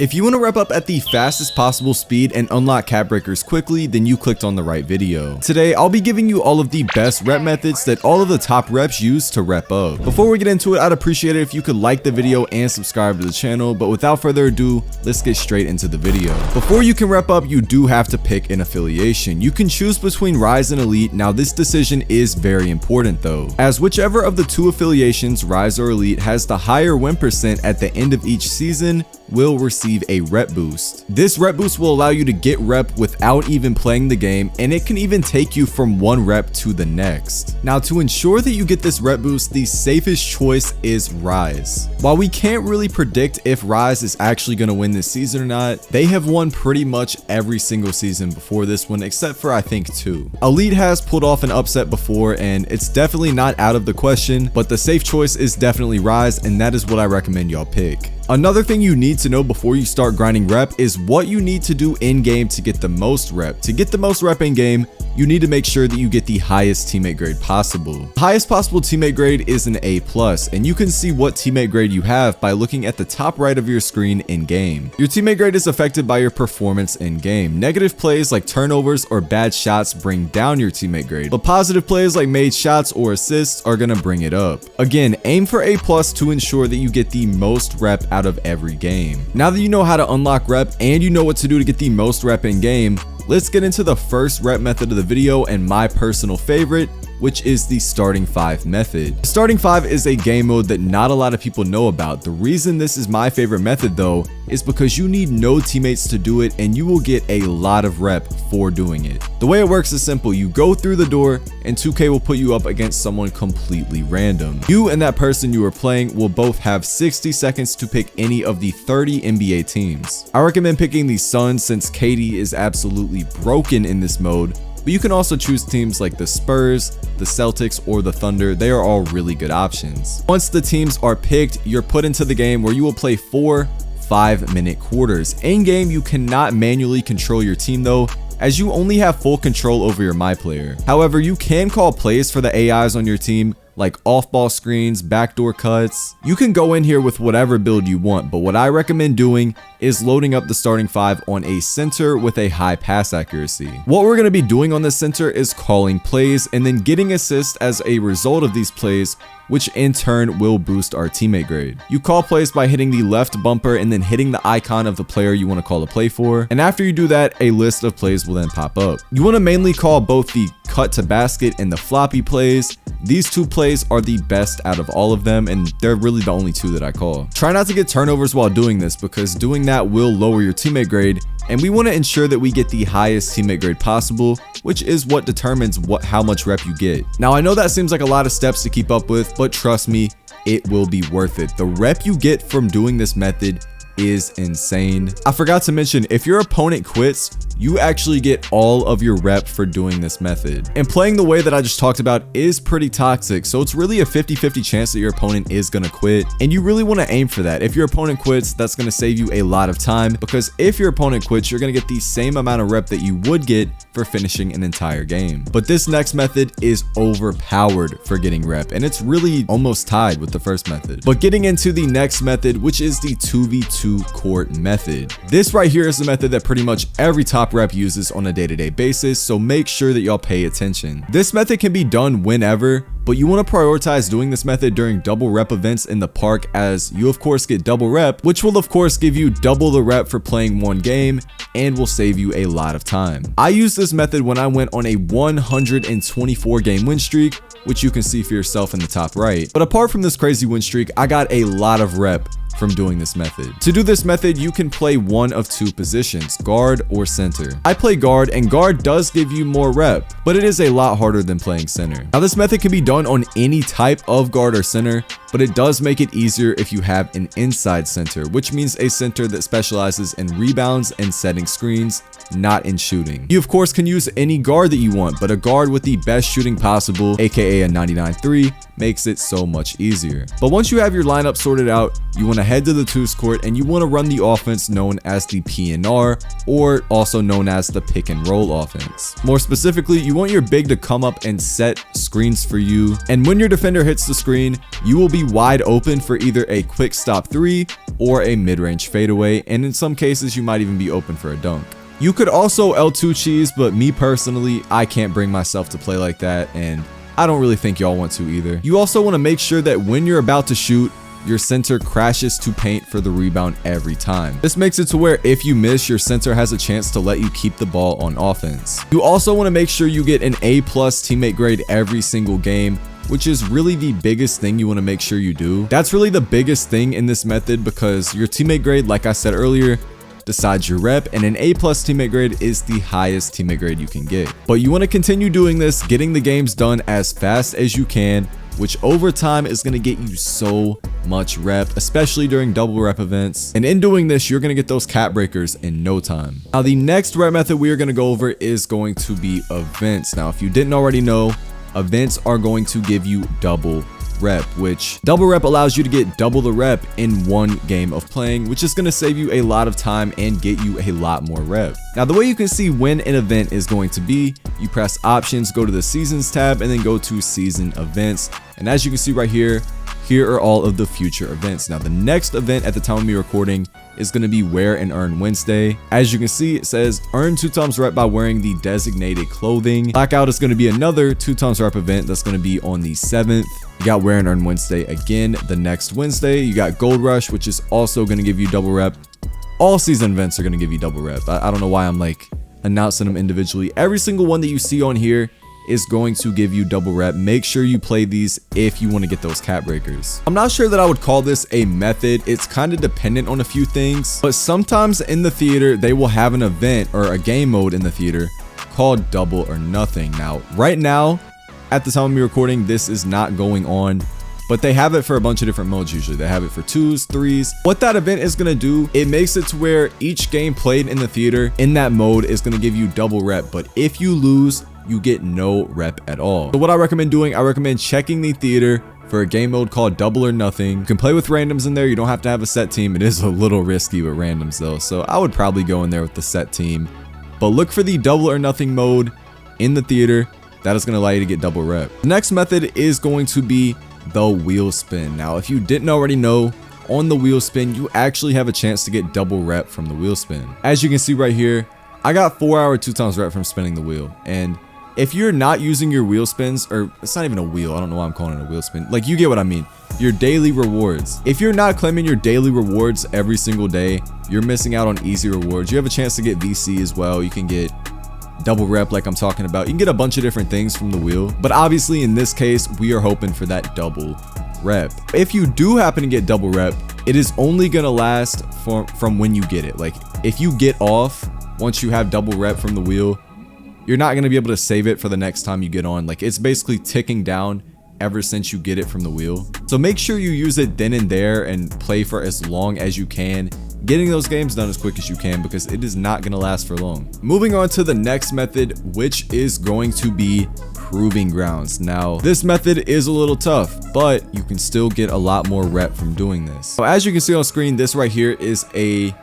If you want to rep up at the fastest possible speed and unlock cap breakers quickly, then you clicked on the right video. Today, I'll be giving you all of the best rep methods that all of the top reps use to rep up. Before we get into it, I'd appreciate it if you could like the video and subscribe to the channel, but without further ado, let's get straight into the video. Before you can rep up, you do have to pick an affiliation. You can choose between Rise and Elite. Now this decision is very important though, as whichever of the two affiliations, Rise or Elite, has the higher win percent at the end of each season will receive a rep boost. This rep boost will allow you to get rep without even playing the game, and it can even take you from one rep to the next. Now to ensure that you get this rep boost, the safest choice is Rise. While we can't really predict if Rise is actually going to win this season or not, they have won pretty much every single season before this one except for I think 2. Elite has pulled off an upset before and it's definitely not out of the question, but the safe choice is definitely Rise, and that is what I recommend y'all pick. Another thing you need to know before you start grinding rep is what you need to do in game to get the most rep. To get the most rep in game, you need to make sure that you get the highest teammate grade possible. The highest possible teammate grade is an A+, and you can see what teammate grade you have by looking at the top right of your screen in game. Your teammate grade is affected by your performance in game. Negative plays like turnovers or bad shots bring down your teammate grade, but positive plays like made shots or assists are gonna bring it up. Again, aim for A+ to ensure that you get the most rep out of every game. Now that you know how to unlock rep and you know what to do to get the most rep in game, let's get into the first rep method of the video and my personal favorite, which is the starting 5 method. Starting 5 is a game mode that not a lot of people know about. The reason this is my favorite method though is because you need no teammates to do it and you will get a lot of rep for doing it. The way it works is simple. You go through the door and 2K will put you up against someone completely random. You and that person you are playing will both have 60 seconds to pick any of the 30 NBA teams. I recommend picking the Suns since KD is absolutely broken in this mode, but you can also choose teams like the Spurs, the Celtics, or the Thunder. They are all really good options. Once the teams are picked, you're put into the game where you will play 4 5-minute quarters. In game, you cannot manually control your team though, as you only have full control over your my player. However, you can call plays for the AIs on your team, like off-ball screens, backdoor cuts. You can go in here with whatever build you want, but what I recommend doing is loading up the starting 5 on a center with a high pass accuracy. What we're going to be doing on this center is calling plays and then getting assists as a result of these plays, which in turn will boost our teammate grade. You call plays by hitting the left bumper and then hitting the icon of the player you want to call a play for, and after you do that, a list of plays will then pop up. You want to mainly call both the cut to basket and the floppy plays. These 2 plays are the best out of all of them, and they're really the only 2 that I call. Try not to get turnovers while doing this, because doing that will lower your teammate grade, and we want to ensure that we get the highest teammate grade possible, which is what determines how much rep you get. Now I know that seems like a lot of steps to keep up with, but trust me, it will be worth it. The rep you get from doing this method is insane. I forgot to mention, if your opponent quits, you actually get all of your rep for doing this method. And playing the way that I just talked about is pretty toxic, so it's really a 50-50 chance that your opponent is gonna quit, and you really want to aim for that. If your opponent quits, that's gonna save you a lot of time, because if your opponent quits, you're gonna get the same amount of rep that you would get for finishing an entire game. But this next method is overpowered for getting rep, and it's really almost tied with the first method. But getting into the next method, which is the 2v2 court method. This right here is the method that pretty much every top rep uses on a day-to-day basis, so make sure that y'all pay attention. This method can be done whenever, but you want to prioritize doing this method during double rep events in the park, as you of course get double rep, which will of course give you double the rep for playing one game and will save you a lot of time. I used this method when I went on a 124 game win streak, which you can see for yourself in the top right. But apart from this crazy win streak, I got a lot of rep from doing this method. To do this method, you can play one of 2 positions, guard or center. I play guard, and guard does give you more rep, but it is a lot harder than playing center. Now this method can be done on any type of guard or center, but it does make it easier if you have an inside center, which means a center that specializes in rebounds and setting screens, not in shooting. You of course can use any guard that you want, but a guard with the best shooting possible, aka a 99.3, makes it so much easier. But once you have your lineup sorted out, you want to head to the twos court and you want to run the offense known as the PNR, or also known as the pick and roll offense. More specifically, you want your big to come up and set screens for you, and when your defender hits the screen, you will be wide open for either a quick stop three or a mid-range fadeaway, and in some cases you might even be open for a dunk. You could also L2 cheese, but me personally, I can't bring myself to play like that, and I don't really think y'all want to either. You also want to make sure that when you're about to shoot, your center crashes to paint for the rebound every time. This makes it to where if you miss, your center has a chance to let you keep the ball on offense. You also want to make sure you get an A+ teammate grade every single game, which is really the biggest thing you want to make sure you do. That's really the biggest thing in this method, because your teammate grade, like I said earlier, decides your rep, and an A+ teammate grade is the highest teammate grade you can get. But you want to continue doing this, getting the games done as fast as you can, which over time is going to get you so much rep, especially during double rep events. And in doing this, you're going to get those cap breakers in no time. Now, the next rep method we are going to go over is going to be events. Now, if you didn't already know, events are going to give you double rep, which double rep allows you to get double the rep in one game of playing, which is going to save you a lot of time and get you a lot more rep. Now, the way you can see when an event is going to be, you press options, go to the seasons tab, and then go to season events. And as you can see right here, here are all of the future events. Now, the next event at the time of me recording is going to be Wear and Earn Wednesday. As you can see, it says earn 2 times rep by wearing the designated clothing. Blackout is going to be another 2 times rep event that's going to be on the 7th. You got Wear and Earn Wednesday again the next Wednesday. You got Gold Rush, which is also going to give you double rep. All season events are going to give you double rep. I don't know why I'm like announcing them individually. Every single one that you see on here is going to give you double rep. Make sure you play these if you want to get those cap breakers. I'm not sure that I would call this a method. It's kind of dependent on a few things, but sometimes in the theater, they will have an event or a game mode in the theater called Double or Nothing. Now, right now, at the time of me recording, this is not going on, but they have it for a bunch of different modes usually. They have it for 2s, 3s. What that event is going to do, it makes it to where each game played in the theater in that mode is going to give you double rep, but if you lose, you get no rep at all. So what I recommend doing, I recommend checking the theater for a game mode called Double or Nothing. You can play with randoms in there. You don't have to have a set team. It is a little risky with randoms though, so I would probably go in there with the set team. But look for the Double or Nothing mode in the theater. That is going to allow you to get double rep. The next method is going to be the wheel spin. Now, if you didn't already know, on the wheel spin, you actually have a chance to get double rep from the wheel spin. As you can see right here, I got 4-hour 2 times rep from spinning the wheel. And if you're not using your wheel spins, or it's not even a wheel, I don't know why I'm calling it a wheel spin. Like, you get what I mean. Your daily rewards. If you're not claiming your daily rewards every single day, you're missing out on easy rewards. You have a chance to get VC as well. You can get double rep like I'm talking about. You can get a bunch of different things from the wheel. But obviously in this case, we are hoping for that double rep. If you do happen to get double rep, it is only going to last from when you get it. Like, if you get off, once you have double rep from the wheel, you're not going to be able to save it for the next time you get on. Like, it's basically ticking down ever since you get it from the wheel. So make sure you use it then and there and play for as long as you can, getting those games done as quick as you can, because it is not going to last for long. Moving on to the next method, which is going to be Proving Grounds. Now, this method is a little tough, but you can still get a lot more rep from doing this. So as you can see on screen, this right here is a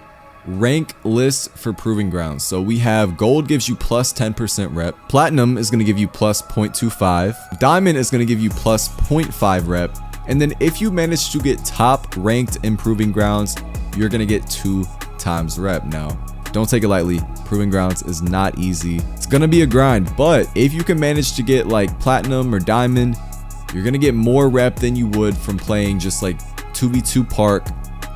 rank list for Proving Grounds. So we have gold gives you plus 10% rep, platinum is going to give you plus 0.25, diamond is going to give you plus 0.5 rep, and then if you manage to get top ranked in Proving Grounds, you're going to get 2 times rep. Now, don't take it lightly. Proving Grounds is not easy. It's going to be a grind, but if you can manage to get like platinum or diamond, you're going to get more rep than you would from playing just like 2v2 park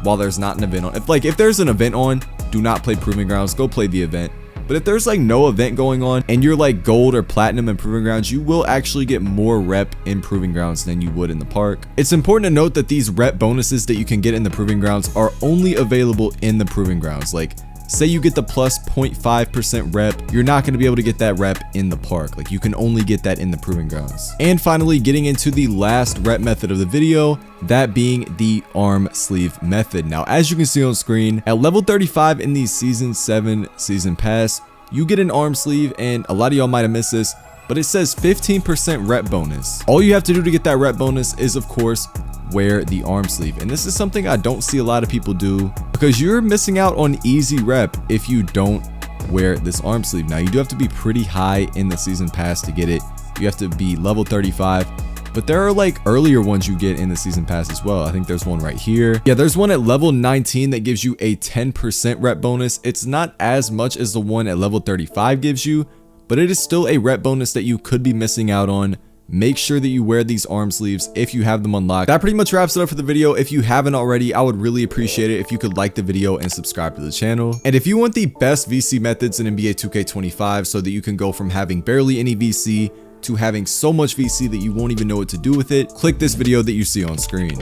while there's not an event on. If there's an event on, do not play Proving Grounds, go play the event. But if there's like no event going on and you're like gold or platinum in Proving Grounds, you will actually get more rep in Proving Grounds than you would in the park. It's important to note that these rep bonuses that you can get in the Proving Grounds are only available in the Proving Grounds. Like, say you get the plus 0.5% rep, you're not going to be able to get that rep in the park. Like, you can only get that in the Proving Grounds. And finally, getting into the last rep method of the video, that being the arm sleeve method. Now, as you can see on screen, at level 35 in the season 7 season pass, you get an arm sleeve, and a lot of y'all might have missed this, but it says 15% rep bonus. All you have to do to get that rep bonus is, of course, wear the arm sleeve. And this is something I don't see a lot of people do, because you're missing out on easy rep if you don't wear this arm sleeve. Now, you do have to be pretty high in the season pass to get it. You have to be level 35. But there are like earlier ones you get in the season pass as well. I think there's one right here. Yeah, there's one at level 19 that gives you a 10% rep bonus. It's not as much as the one at level 35 gives you, but it is still a rep bonus that you could be missing out on. Make sure that you wear these arm sleeves if you have them unlocked. That pretty much wraps it up for the video. If you haven't already, I would really appreciate it if you could like the video and subscribe to the channel. And if you want the best VC methods in NBA 2K25 so that you can go from having barely any VC to having so much VC that you won't even know what to do with it, click this video that you see on screen.